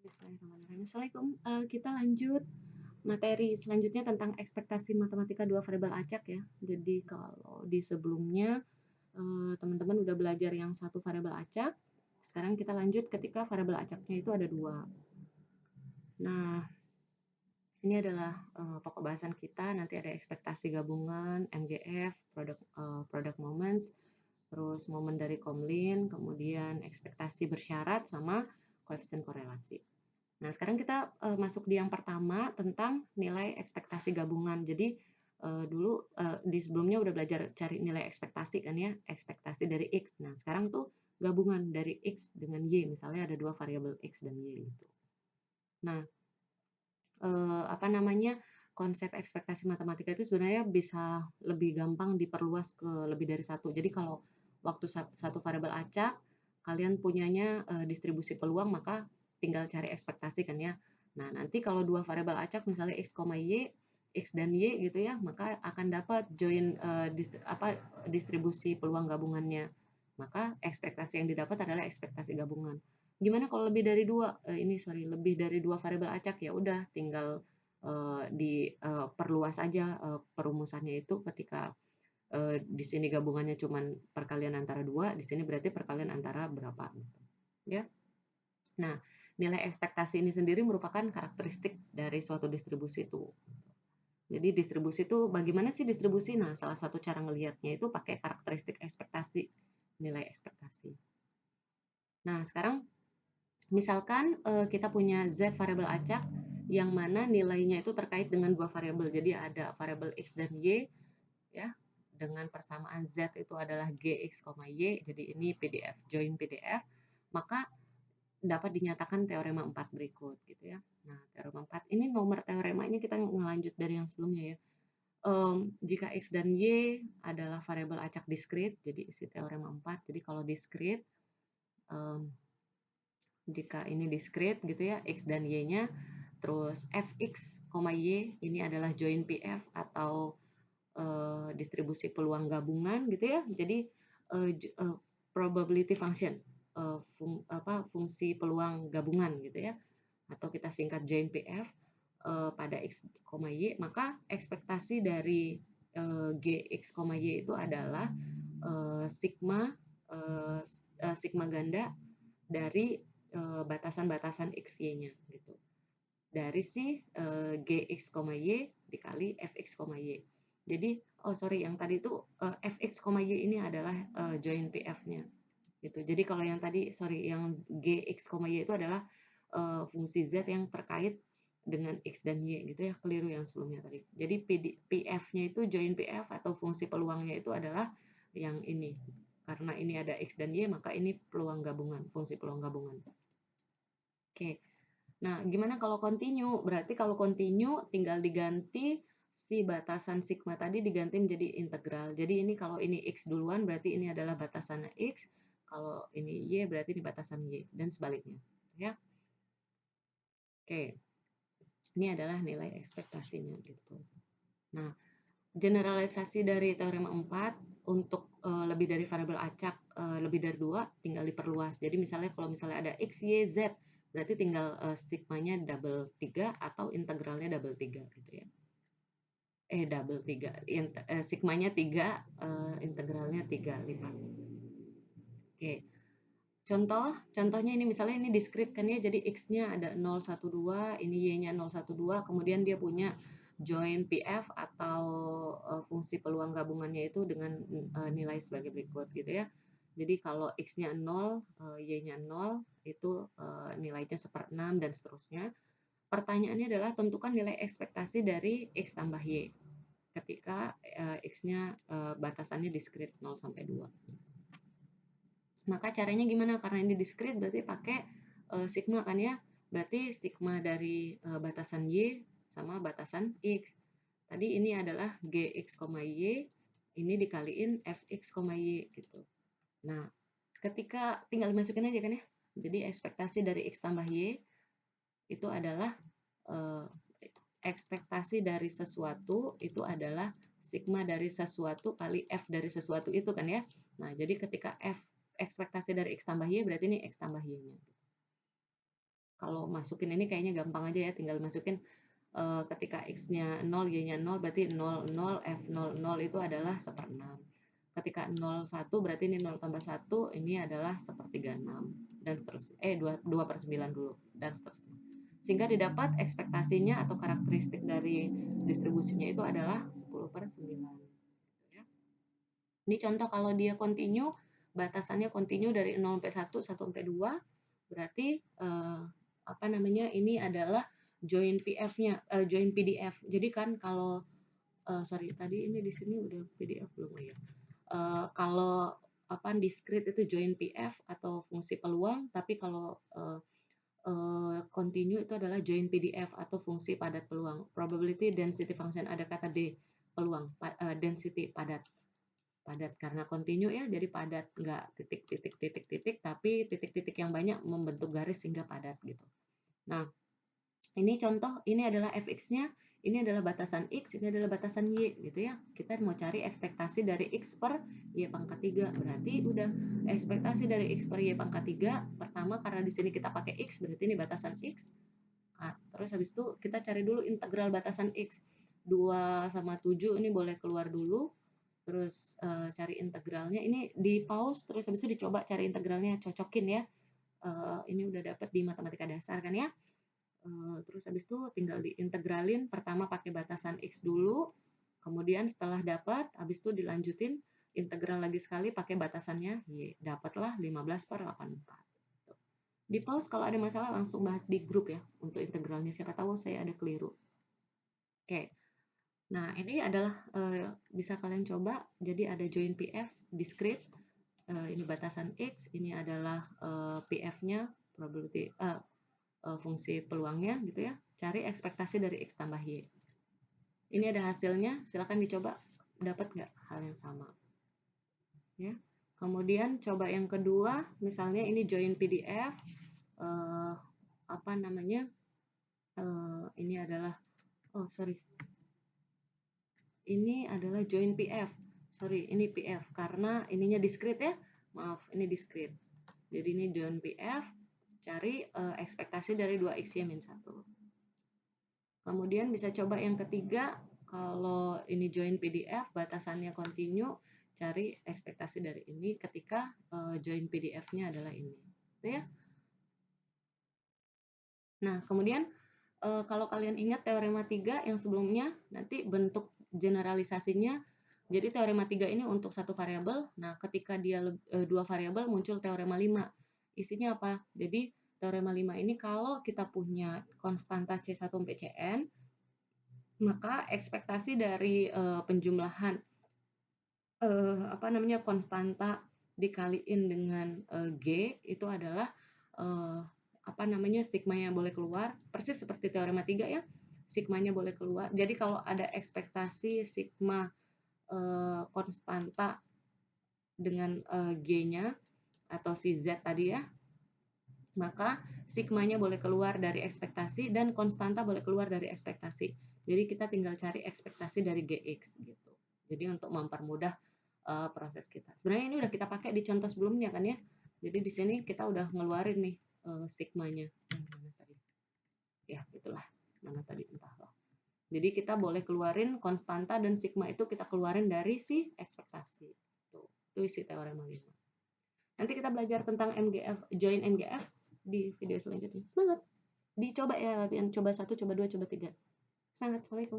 Bismillahirrahmanirrahim. Assalamualaikum. Kita lanjut materi selanjutnya tentang ekspektasi matematika dua variabel acak ya. Jadi kalau di sebelumnya teman-teman udah belajar yang satu variabel acak, sekarang kita lanjut ketika variabel acaknya itu ada dua. Nah, ini adalah pokok bahasan kita. Nanti ada ekspektasi gabungan, MGF, product moments, terus momen dari Comlin, kemudian ekspektasi bersyarat sama koefisien korelasi. Nah, sekarang kita masuk di yang pertama tentang nilai ekspektasi gabungan. Jadi dulu di sebelumnya udah belajar cari nilai ekspektasi kan ya, ekspektasi dari X. Nah, sekarang tuh gabungan dari X dengan Y. Misalnya ada dua variabel X dan Y gitu. Nah, apa namanya, konsep ekspektasi matematika itu sebenarnya bisa lebih gampang diperluas ke lebih dari satu. Jadi kalau waktu satu variabel acak, kalian punyanya distribusi peluang, maka tinggal cari ekspektasi kan ya. Nah, nanti kalau dua variabel acak misalnya X, Y, X dan Y gitu ya, maka akan dapat join distribusi peluang gabungannya. Maka ekspektasi yang didapat adalah ekspektasi gabungan. Gimana kalau lebih dari dua? Lebih dari dua variabel acak, ya udah tinggal diperluas aja perumusannya itu ketika di sini gabungannya cuman perkalian antara dua, di sini berarti perkalian antara berapa, ya. Nah, nilai ekspektasi ini sendiri merupakan karakteristik dari suatu distribusi itu. Jadi distribusi itu bagaimana sih distribusi? Nah, salah satu cara ngelihatnya itu pakai karakteristik ekspektasi, nilai ekspektasi. Nah, sekarang misalkan kita punya Z variabel acak yang mana nilainya itu terkait dengan dua variabel. Jadi ada variabel X dan Y ya. Dengan persamaan Z itu adalah Gx, Y. Jadi ini PDF, join PDF. Maka dapat dinyatakan teorema 4 berikut gitu ya. Nah, teorema 4 ini nomor teoremanya kita ngelanjut dari yang sebelumnya ya. Jika X dan Y adalah variabel acak diskrit, jadi isi teorema 4. Jadi kalau diskrit, jika ini diskrit gitu ya, X dan Y-nya, terus Fx, Y ini adalah join PF atau distribusi peluang gabungan gitu ya. Jadi probability function, fungsi peluang gabungan gitu ya, atau kita singkat join PF pada X, Y, maka ekspektasi dari Gx, Y itu adalah sigma sigma ganda dari batasan-batasan X, Y-nya gitu. Dari si Gx, Y dikali Fx, Y. Jadi, yang tadi itu Fx, Y ini adalah join PF-nya. Gitu. Jadi kalau yang tadi, yang Gx, Y itu adalah fungsi Z yang terkait dengan X dan Y gitu ya, keliru yang sebelumnya tadi. Jadi PF-nya itu join PF atau fungsi peluangnya itu adalah yang ini. Karena ini ada X dan Y, maka ini peluang gabungan, fungsi peluang gabungan. Oke. Nah, gimana kalau continue? Berarti kalau continue tinggal diganti si batasan sigma tadi diganti menjadi integral. Jadi ini kalau ini X duluan berarti ini adalah batasan X, kalau ini Y berarti ini batasan Y, dan sebaliknya. Ya. Oke. Ini adalah nilai ekspektasinya gitu. Nah, generalisasi dari teorema 4 untuk lebih dari variabel acak lebih dari 2 tinggal diperluas. Jadi misalnya kalau misalnya ada X, Y, Z berarti tinggal sigmanya double 3 atau integralnya double 3 gitu ya. Double 3. Sigmanya 3, integralnya 3 lipat. Oke. Contohnya ini misalnya ini diskrit kan ya, jadi X-nya ada 012, ini Y-nya 012, kemudian dia punya join PF atau fungsi peluang gabungannya itu dengan nilai sebagai berikut gitu ya. Jadi kalau X-nya 0, Y-nya 0, itu nilainya 1/6 dan seterusnya. Pertanyaannya adalah tentukan nilai ekspektasi dari X tambah Y ketika X-nya batasannya diskrit 0 sampai 2. Maka caranya gimana? Karena ini diskrit berarti pakai sigma kan ya. Berarti sigma dari batasan Y sama batasan X. Tadi ini adalah Gx, Y, ini dikaliin Fx, Y gitu. Nah, ketika tinggal dimasukin aja kan ya. Jadi ekspektasi dari X tambah Y itu adalah ekspektasi dari sesuatu itu adalah sigma dari sesuatu kali F dari sesuatu itu kan ya. Nah, jadi ketika F ekspektasi dari X tambah Y berarti ini X tambah Y-nya. kalau masukin ini kayaknya gampang aja ya, tinggal masukin ketika X-nya 0, Y-nya 0, berarti 0, 0, F0, 0 itu adalah 1/6. Ketika 0, 1, berarti ini 0 tambah 1, ini adalah 1/36, dan seterusnya. 2/9 dulu, dan seterusnya. Sehingga didapat ekspektasinya atau karakteristik dari distribusinya itu adalah 10/9. Ya. Ini contoh kalau dia continue, batasannya continue dari 0 sampai 1, 1 sampai 2, berarti apa namanya, ini adalah join PF-nya, join PDF. Jadi kan kalau sorry tadi ini di sini udah PDF belum ya? Kalau apa discrete itu join PF atau fungsi peluang, tapi kalau continue itu adalah join PDF atau fungsi padat peluang. Probability density function, ada kata D, peluang, density padat. Padat karena continue ya, jadi padat, nggak titik titik titik titik, tapi titik-titik yang banyak membentuk garis sehingga padat gitu. Nah, ini contoh, ini adalah fx-nya, ini adalah batasan x, ini adalah batasan y gitu ya. Kita mau cari ekspektasi dari x per y pangkat 3. Berarti udah ekspektasi dari x per y pangkat 3. Pertama karena di sini kita pakai x, berarti ini batasan x. Nah, terus habis itu kita cari dulu integral batasan x. 2 sama 7 ini boleh keluar dulu. Terus cari integralnya, ini di pause, terus habis itu dicoba cari integralnya, cocokin ya. Ini udah dapat di matematika dasar kan ya. Terus habis itu tinggal diintegralin, pertama pakai batasan x dulu, kemudian setelah dapat, habis itu dilanjutin integral lagi sekali pakai batasannya y, dapatlah 15/84. Di pause kalau ada masalah langsung bahas di grup ya untuk integralnya, siapa tahu saya ada keliru. Oke. Nah, ini adalah bisa kalian coba. Jadi ada join PF, discrete, ini batasan X, ini adalah PF-nya, probability, fungsi peluangnya gitu ya. Cari ekspektasi dari X tambah Y. Ini ada hasilnya, silakan dicoba, dapat nggak hal yang sama. Ya. Kemudian coba yang kedua, misalnya ini join PDF, apa namanya, ini adalah, oh sorry, ini adalah join PF. Sorry, ini PF karena ininya discrete ya. Maaf, ini discrete. Jadi ini join PF, cari ekspektasi dari 2x-1. Kemudian bisa coba yang ketiga, kalau ini join PDF, batasannya continue, cari ekspektasi dari ini ketika join PDF-nya adalah ini. Gitu ya. Nah, kemudian kalau kalian ingat teorema 3 yang sebelumnya, nanti bentuk generalisasinya, jadi teorema 3 ini untuk satu variabel. Nah, ketika dia dua variabel muncul teorema 5. Isinya apa? Jadi teorema 5 ini kalau kita punya konstanta C1 sampai Cn, maka ekspektasi dari penjumlahan apa namanya konstanta dikaliin dengan G itu adalah apa namanya sigmanya boleh keluar, persis seperti teorema 3 ya, sigmanya boleh keluar. Jadi kalau ada ekspektasi sigma konstanta dengan G-nya atau si Z tadi ya, maka sigmanya boleh keluar dari ekspektasi dan konstanta boleh keluar dari ekspektasi. Jadi kita tinggal cari ekspektasi dari GX gitu. Jadi untuk mempermudah proses kita. Sebenarnya ini udah kita pakai di contoh sebelumnya kan ya. Jadi di sini kita udah ngeluarin nih sigmanya. Mana tadi? Ya, itulah. Mana tadi entahlah. Jadi kita boleh keluarin konstanta dan sigma itu kita keluarin dari si ekspektasi. Tuh, itu isi teorema 5. Nanti kita belajar tentang MGF, join MGF di video selanjutnya. Semangat. Dicoba ya latihan, coba 1, coba 2, coba 3. Semangat. Assalamualaikum.